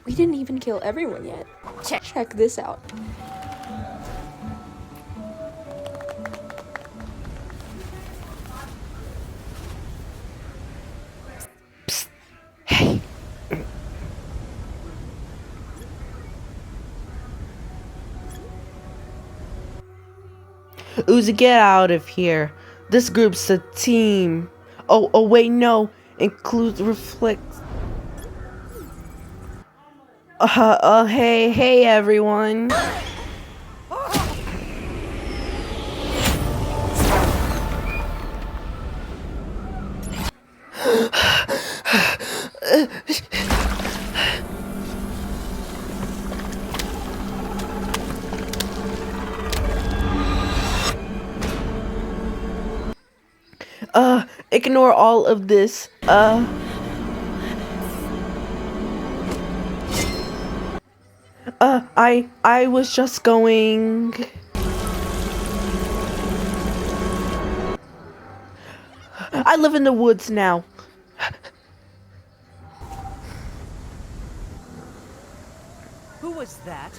We didn't even kill everyone yet. Check this out. Hey. Uzi, get out of here. This group's a team. Oh, wait, no. Includes reflect. Hey, everyone. Ignore all of this. I was just going. I live in the woods now. Who was that?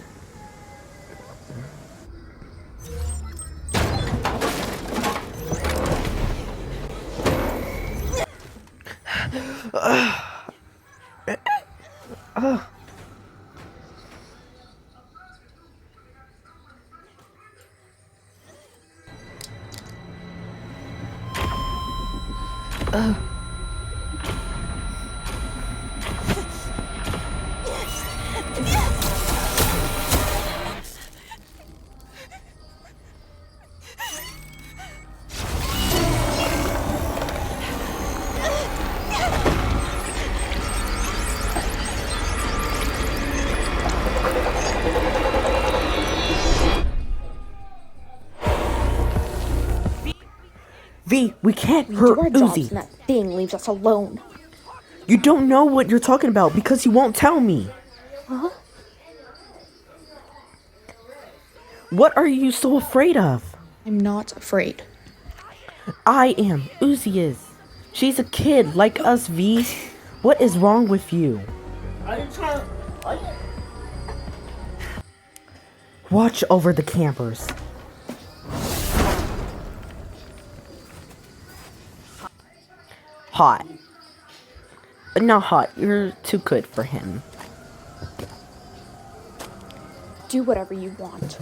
V, we can't We hurt do our jobs Uzi. and that thing leaves us alone. You don't know what you're talking about because you won't tell me. Huh? What are you so afraid of? I'm not afraid. I am. Uzi is. She's a kid like us, V. What is wrong with you? Watch over the campers. Hot. Not hot. You're too good for him. Do whatever you want.